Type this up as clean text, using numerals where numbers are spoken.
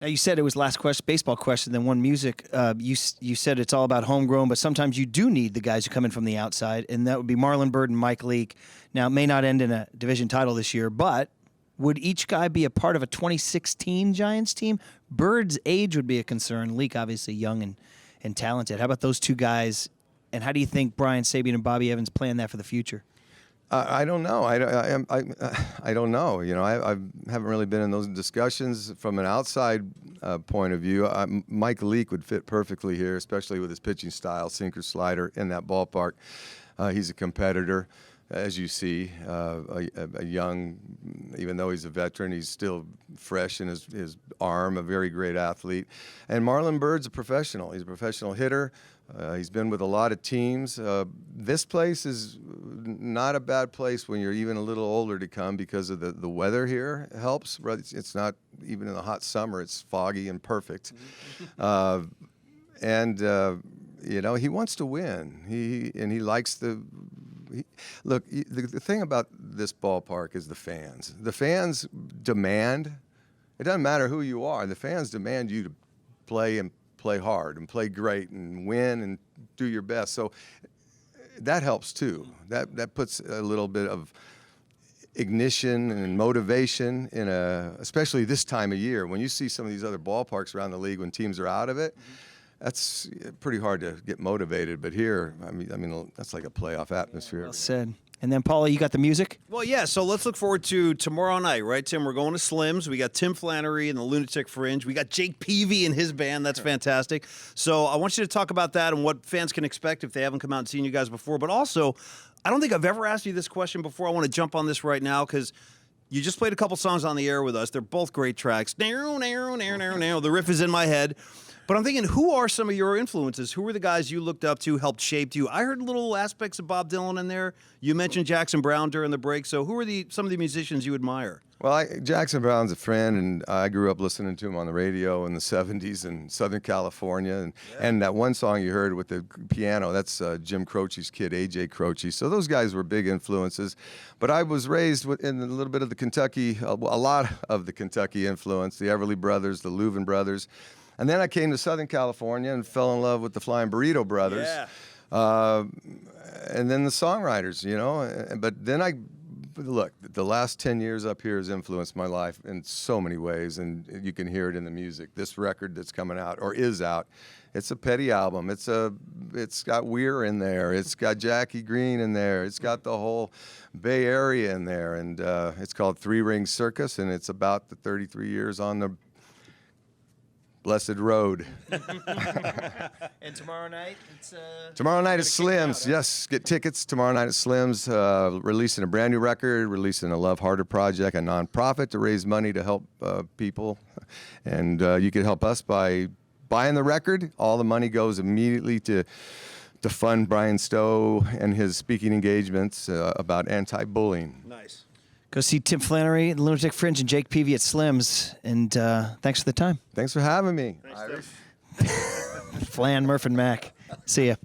Now, you said it was last question, baseball question, then one music. You said it's all about homegrown, but sometimes you do need the guys who come in from the outside, and that would be Marlon Byrd and Mike Leake. Now, it may not end in a division title this year, but would each guy be a part of a 2016 Giants team? Bird's age would be a concern. Leake, obviously young and talented. How about those two guys, and how do you think Brian Sabean and Bobby Evans plan that for the future? I don't know. I don't know. You know, I haven't really been in those discussions from an outside point of view. Mike Leake would fit perfectly here, especially with his pitching style, sinker slider in that ballpark. He's a competitor, as you see, a young, even though he's a veteran, he's still fresh in his arm, a very great athlete. And Marlon Byrd's a professional. He's a professional hitter. He's been with a lot of teams. This place is not a bad place when you're even a little older to come because of the weather here helps. It's not even in the hot summer. It's foggy and perfect. You know, he wants to win. He likes look, the thing about this ballpark is the fans. The fans demand, it doesn't matter who you are, the fans demand you to play hard and play great and win and do your best. So that helps too. That puts a little bit of ignition and motivation especially this time of year when you see some of these other ballparks around the league when teams are out of it. That's pretty hard to get motivated, but here, I mean, that's like a playoff atmosphere. Well said. And then, Paula, you got the music? Well, yeah, so let's look forward to tomorrow night, right, Tim? We're going to Slim's. We got Tim Flannery and the Lunatic Fringe. We got Jake Peavy and his band. That's fantastic. So I want you to talk about that and what fans can expect if they haven't come out and seen you guys before. But also, I don't think I've ever asked you this question before. I want to jump on this right now because you just played a couple songs on the air with us. They're both great tracks. The riff is in my head. But I'm thinking, who are some of your influences? Who were the guys you looked up to, helped shape you? I heard little aspects of Bob Dylan in there. You mentioned Jackson Browne during the break. So who are some of the musicians you admire? Well, Jackson Browne's a friend, and I grew up listening to him on the radio in the 70s in Southern California. And that one song you heard with the piano, that's Jim Croce's kid, A.J. Croce. So those guys were big influences. But I was raised in a little bit of the Kentucky, a lot of the Kentucky influence, the Everly Brothers, the Louvin Brothers. And then I came to Southern California and fell in love with the Flying Burrito Brothers. Yeah. And then the songwriters, you know. But then look, the last 10 years up here has influenced my life in so many ways, and you can hear it in the music. This record that's coming out, or is out, it's a Petty album. It's got Weir in there. It's got Jackie Green in there. It's got the whole Bay Area in there. And it's called Three Ring Circus, and it's about the 33 years on the blessed road. And tomorrow night, it's tomorrow night at Slim's. Yes, get tickets tomorrow night at Slim's. Releasing a brand new record, releasing a Love Harder project, a nonprofit to raise money to help people. And you can help us by buying the record. All the money goes immediately to fund Brian Stowe and his speaking engagements about anti-bullying. Nice. Go see Tim Flannery, the Lunatic Fringe, and Jake Peavy at Slim's. And thanks for the time. Thanks for having me. Thanks, Flan, Murph, and Mac. See ya.